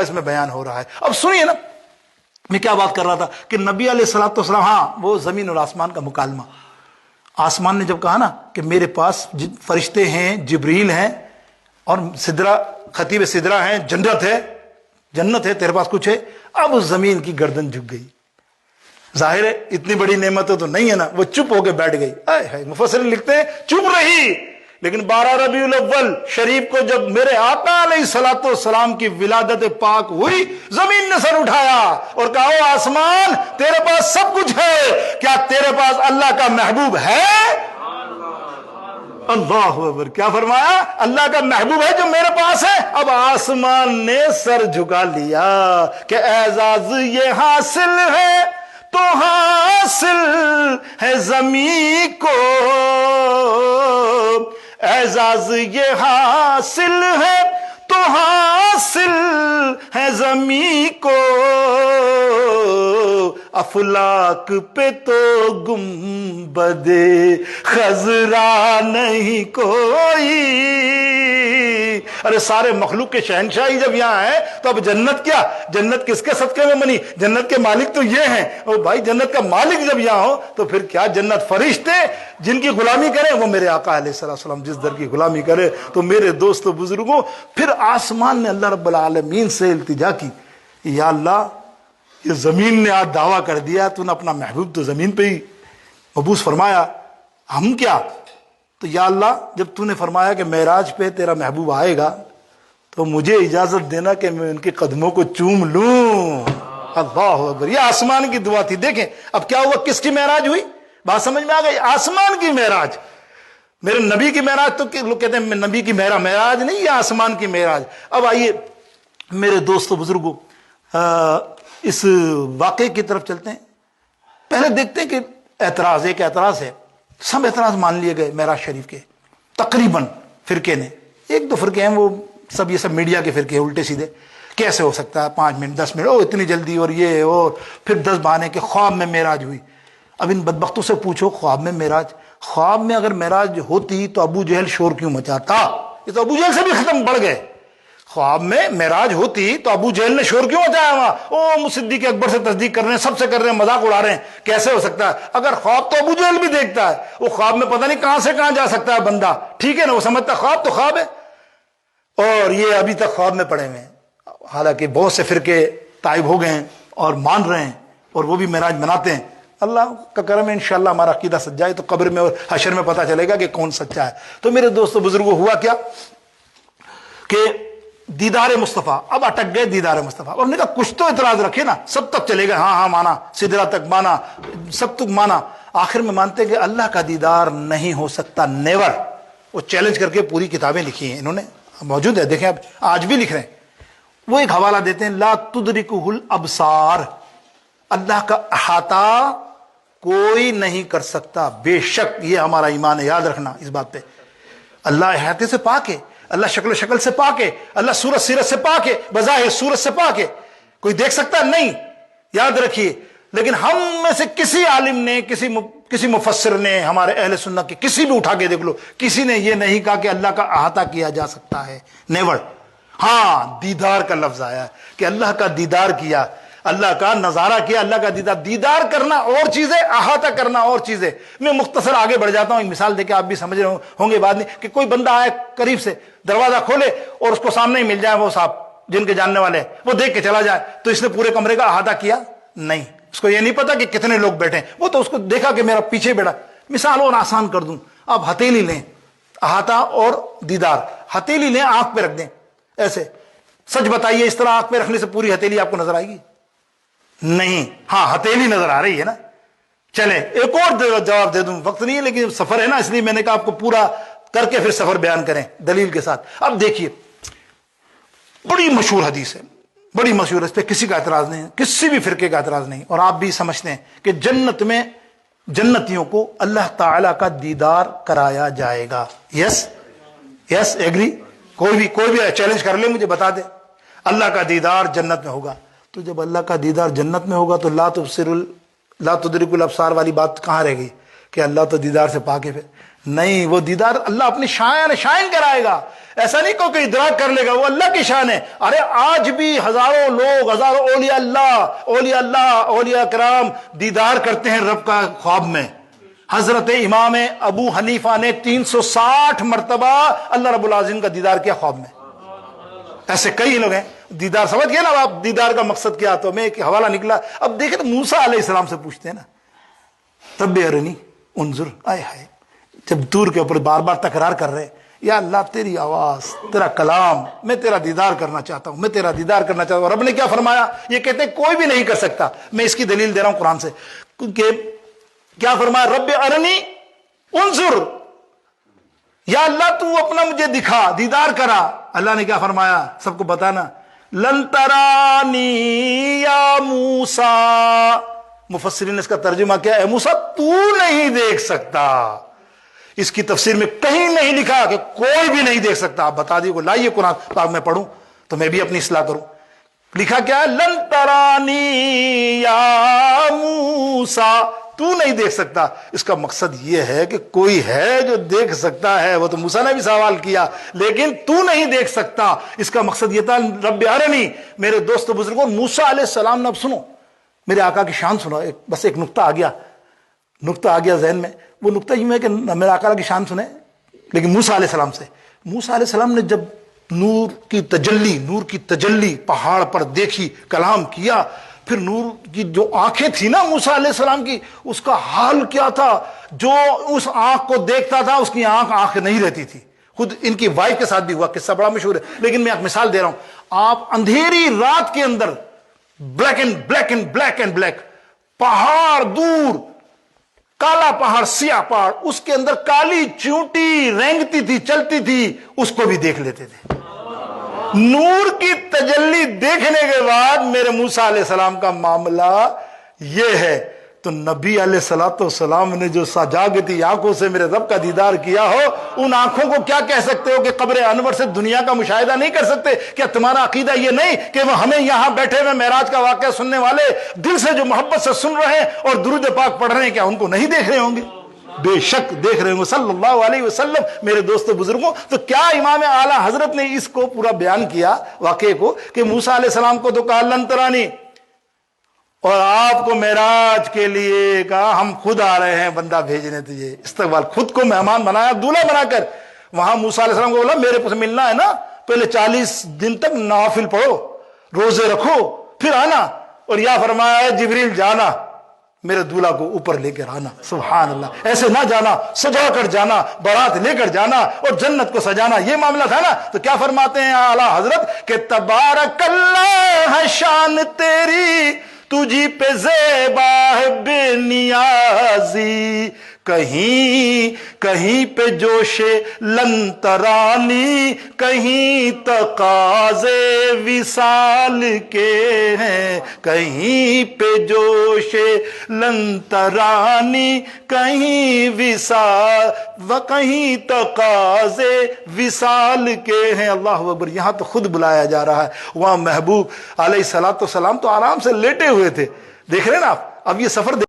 اس میں بیان ہو رہا ہے۔ اب سنیے نا، میں کیا بات کر رہا تھا کہ نبی علیہ الصلوۃ والسلام، ہاں وہ زمین اور آسمان کا مکالمہ، آسمان نے جب کہا نا کہ میرے پاس فرشتے ہیں، جبریل ہیں اور سدرہ، خطیب سدرہ ہیں، جنت ہے، تیرے پاس کچھ ہے؟ اب اس زمین کی گردن جھک گئی۔ ظاہر ہے اتنی بڑی نعمتیں تو نہیں ہے نا، وہ چپ ہو کے بیٹھ گئی۔ مفسرین لکھتے ہیں چپ رہی، لیکن 12 ربیع الاول شریف کو جب میرے آقا علیہ الصلوۃ والسلام کی ولادت پاک ہوئی، زمین نے سر اٹھایا اور کہا او آسمان، تیرے پاس سب کچھ ہے، کیا تیرے پاس اللہ کا محبوب ہے؟ اللہ اکبر، کیا فرمایا؟ اللہ کا محبوب ہے جو میرے پاس ہے۔ اب آسمان نے سر جھکا لیا کہ اعزاز یہ حاصل ہے تو حاصل ہے زمین کو، اعزاز یہ حاصل ہے تو حاصل ہے زمین کو، افلاک پہ تو گنبد خضرا نہیں کوئی۔ ارے سارے مخلوق کے شہنشاہی جب یہاں ہے تو اب جنت کیا؟ جنت کس کے صدقے میں بنی؟ جنت کے مالک تو یہ ہیں۔ اور بھائی جنت کا مالک جب یہاں ہو تو پھر کیا جنت فرشتے جن کی غلامی کریں وہ میرے آقا علیہ السلام جس در کی غلامی کرے۔ تو میرے دوستو بزرگوں، پھر آسمان نے اللہ رب العالمین سے التجا کی، یا اللہ یہ زمین نے آج دعویٰ کر دیا تو نے اپنا محبوب تو زمین پہ ہی مبعوث فرمایا، ہم کیا؟ تو یا اللہ جب تو نے فرمایا کہ معراج پہ تیرا محبوب آئے گا تو مجھے اجازت دینا کہ میں ان کے قدموں کو چوم لوں۔ اللہ اکبر، یہ آسمان کی دعا تھی۔ دیکھیں اب کیا ہوا، کس کی معراج ہوئی؟ بات سمجھ میں آ گئی؟ آسمان کی معراج۔ میرے نبی کی معراج تو لوگ کہتے ہیں نبی کی معراج نہیں، یہ آسمان کی معراج۔ اب آئیے میرے دوستو بزرگوں، اس واقعے کی طرف چلتے ہیں۔ پہلے دیکھتے ہیں کہ ایک اعتراض ہے، سب اعتراض مان لیے گئے معراج شریف کے تقریباً فرقے نے۔ ایک دو فرقے ہیں وہ سب، یہ سب میڈیا کے فرقے ہیں الٹے سیدھے، کیسے ہو سکتا ہے 5 منٹ 10 منٹ اتنی جلدی، اور یہ اور پھر 10 بہانے کہ خواب میں معراج ہوئی۔ اب ان بدبختوں سے پوچھو، خواب میں معراج، خواب میں اگر معراج ہوتی تو ابو جہل شور کیوں مچاتا؟ یہ تو ابو جہل سے بھی ختم بڑھ گئے۔ خواب میں معراج ہوتی تو ابو جہل نے شور کیوں مچایا وہاں؟ او صدیق اکبر سے تصدیق کر رہے ہیں، سب سے کر رہے ہیں، مذاق اڑا رہے ہیں، کیسے ہو سکتا ہے؟ اگر خواب تو ابو جہل بھی دیکھتا ہے، وہ خواب میں پتہ نہیں کہاں سے کہاں جا سکتا ہے بندہ، ٹھیک ہے نا، وہ سمجھتا خواب تو خواب ہے، اور یہ ابھی تک خواب میں پڑے ہوئے ہیں۔ حالانکہ بہت سے فرقے تائب ہو گئے ہیں اور مان رہے ہیں، اور وہ بھی معراج مناتے ہیں۔ اللہ کا کرم ہے، انشاءاللہ ہمارا عقیدہ سچ جائے تو قبر میں اور حشر میں پتہ چلے گا کہ کون سچا ہے۔ تو میرے دوستو بزرگوں، ہوا کیا کہ دیدار مصطفیٰ، اب اٹک گئے دیدار مصطفیٰ۔ اب نے کہا کچھ تو اعتراض رکھے نا، سب تک چلے گئے، ہاں مانا، سدرہ تک مانا، سب تک مانا، آخر میں مانتے کہ اللہ کا دیدار نہیں ہو سکتا، نیور۔ وہ چیلنج کر کے پوری کتابیں لکھی ہیں انہوں نے، موجود ہے، دیکھیں اب آج بھی لکھ رہے ہیں۔ وہ ایک حوالہ دیتے ہیں، لا تدرکہ الابصار، اللہ کا احاطہ کوئی نہیں کر سکتا، بے شک یہ ہمارا ایمان ہے، یاد رکھنا اس بات پہ۔ اللہ احاطے سے پاک ہے، اللہ شکل و شکل سے پاک ہے، اللہ صورت سیرت سے پاک ہے، بظاہر صورت سے پاک ہے، کوئی دیکھ سکتا نہیں، یاد رکھیے۔ لیکن ہم میں سے کسی عالم نے، کسی مفسر نے، ہمارے اہل سنت کے کسی بھی اٹھا کے دیکھ لو، کسی نے یہ نہیں کہا کہ اللہ کا احاطہ کیا جا سکتا ہے، نیور۔ ہاں دیدار کا لفظ آیا کہ اللہ کا دیدار کیا، اللہ کا نظارہ کیا، اللہ کا دیدار کرنا اور چیز ہے، احاطہ کرنا اور چیز ہے۔ میں مختصر آگے بڑھ جاتا ہوں، ایک مثال دے کے آپ بھی سمجھ رہے ہوں گے بعد میں، کہ کوئی بندہ آئے قریب سے، دروازہ کھولے اور اس کو سامنے ہی مل جائے وہ صاحب جن کے جاننے والے ہیں، وہ دیکھ کے چلا جائے، تو اس نے پورے کمرے کا احاطہ کیا؟ نہیں، اس کو یہ نہیں پتا کہ کتنے لوگ بیٹھے ہیں، وہ تو اس کو دیکھا کہ میرا پیچھے بیٹھا۔ مثال اور آسان کر دوں، آپ ہتھیلی لیں، احاطہ اور دیدار، ہتھیلی لیں، آنکھ پہ رکھ دیں ایسے، سچ بتائیے اس طرح آنکھ پہ رکھنے سے پوری ہتھیلی آپ کو نظر آئے گی؟ نہیں، ہاں ہتھیلی نظر آ رہی ہے نا۔ چلیں ایک اور جواب دے دوں، وقت نہیں ہے لیکن سفر ہے نا، اس لیے میں نے کہا آپ کو پورا کر کے پھر سفر بیان کریں دلیل کے ساتھ۔ اب دیکھیے، بڑی مشہور حدیث ہے، بڑی مشہور، اس پہ کسی کا اعتراض نہیں ہے، کسی بھی فرقے کا اعتراض نہیں، اور آپ بھی سمجھتے ہیں کہ جنت میں جنتیوں کو اللہ تعالی کا دیدار کرایا جائے گا۔ Yes agree? کوئی بھی چیلنج کر لے، مجھے بتا دے اللہ کا دیدار جنت میں ہوگا۔ تو جب اللہ کا دیدار جنت میں ہوگا تو لا تدرک الابصار والی بات کہاں رہ گئی کہ اللہ تو دیدار سے پاک ہے؟ نہیں، وہ دیدار اللہ اپنی شائن کرائے گا. ایسا نہیں کہ ادراک کر لے گا، وہ اللہ کی شان ہے. ارے آج بھی ہزاروں لوگ، ہزاروں اولیاء اولیاء کرام دیدار کرتے ہیں رب کا خواب میں. حضرت امام ابو حنیفہ نے 360 مرتبہ اللہ رب العالمین کا دیدار کیا خواب میں. ایسے کئی لوگ ہیں. دیدار سمجھ گئے نا آپ دیدار کا مقصد کیا؟ تو میں ایک حوالہ نکلا. اب دیکھیں تو موسیٰ علیہ السلام سے پوچھتے ہیں نا، تب ارنی انظر، آئے ہائے، جب دور کے اوپر بار بار تکرار کر رہے، یا اللہ تیری آواز، تیرا کلام، میں تیرا دیدار کرنا چاہتا ہوں، میں تیرا دیدار کرنا چاہتا ہوں. رب نے کیا فرمایا؟ یہ کہتے ہیں کوئی بھی نہیں کر سکتا. میں اس کی دلیل دے رہا ہوں قرآن سے. کہ کیا فرمایا؟ رب ارنی انظر، یا اللہ تو اپنا مجھے دکھا، دیدار کرا. اللہ نے کیا فرمایا؟ سب کو بتانا، لن ترانی یا موسیٰ. مفسرین نے اس کا ترجمہ کیا؟ اے موسیٰ تو نہیں دیکھ سکتا. اس کی تفسیر میں کہیں نہیں لکھا کہ کوئی بھی نہیں دیکھ سکتا. آپ بتا دیے کو لائیے قرآن پاک میں پڑھوں تو میں بھی اپنی اصلاح کروں. لکھا کیا ہے؟ لن ترانی یا موسیٰ، تو نہیں دیکھ سکتا. اس کا مقصد یہ ہے کہ کوئی ہے جو دیکھ سکتا ہے. وہ تو موسیٰ نے بھی سوال کیا، لیکن تو نہیں دیکھ سکتا. اس کا مقصد یہ تھا رب ارنی. میرے دوست بزرگوں، موسیٰ علیہ السلام نے، اب سنو میرے آقا کی شان سنو. بس ایک نقطہ آ گیا ذہن میں. وہ نقطہ یہ ہے کہ میرے آقا کی شان سنیں لیکن موسیٰ علیہ السلام سے. موسیٰ علیہ السلام نے جب نور کی تجلی پہاڑ پر دیکھی، کلام کیا، پھر نور کی جو آنکھیں تھی نا موسیٰ علیہ السلام کی، اس کا حال کیا تھا؟ جو اس آنکھ کو دیکھتا تھا اس کی آنکھ نہیں رہتی تھی. خود ان کی وائف کے ساتھ بھی ہوا، قصہ بڑا مشہور ہے، لیکن میں ایک مثال دے رہا ہوں. آپ اندھیری رات کے اندر بلیک اینڈ بلیک پہاڑ، دور کالا پہاڑ، سیاہ پہاڑ، اس کے اندر کالی چونٹی رینگتی تھی، چلتی تھی، اس کو بھی دیکھ لیتے تھے. نور کی تجلی دیکھنے کے بعد میرے موسیٰ علیہ السلام کا معاملہ یہ ہے. تو نبی علیہ الصلوۃ والسلام نے جو سجاگتی آنکھوں سے میرے رب کا دیدار کیا ہو، ان آنکھوں کو کیا کہہ سکتے ہو کہ قبر انور سے دنیا کا مشاہدہ نہیں کر سکتے؟ کیا تمہارا عقیدہ یہ نہیں کہ وہ ہمیں یہاں بیٹھے ہوئے معراج کا واقعہ سننے والے دل سے جو محبت سے سن رہے ہیں اور درود پاک پڑھ رہے ہیں، کیا ان کو نہیں دیکھ رہے ہوں گے؟ بے شک دیکھ رہے ہوں گے، صلی اللہ علیہ وسلم. میرے دوستو بزرگوں، تو کیا امام اعلیٰ حضرت نے اس کو پورا بیان کیا واقعے کو کہ موسیٰ علیہ السلام کو تو کہا لن ترانی، اور آپ کو معراج کے لیے کہا ہم خود آ رہے ہیں بندہ بھیجنے تجھے. استقبال، خود کو مہمان بنایا، دولہا بنا کر. وہاں موسیٰ علیہ السلام کو بولا میرے پاس ملنا ہے نا، پہلے 40 دن تک نوافل پڑھو، روزے رکھو، پھر آنا. اور یا فرمایا ہے جبریل جانا میرے دولہا کو اوپر لے کر آنا. سبحان اللہ، ایسے نہ جانا، سجا کر جانا، بارات لے کر جانا اور جنت کو سجانا، یہ معاملہ تھا نا. تو کیا فرماتے ہیں اعلیٰ حضرت کہ تبارک اللہ ہے شان تیری، تجھی پہ زیبا ہے بے نیازی، کہیں پہ جوش لن ترانی، کہیں تقاضے وصال کے ہیں. کہیں پہ جوش لن ترانی، کہیں کہیں تقاضے وصال کے ہیں. اللہ اکبر. یہاں تو خود بلایا جا رہا ہے. وہاں محبوب علیہ الصلوۃ والسلام تو آرام سے لیٹے ہوئے تھے. دیکھ رہے ہیں نا آپ. اب یہ سفر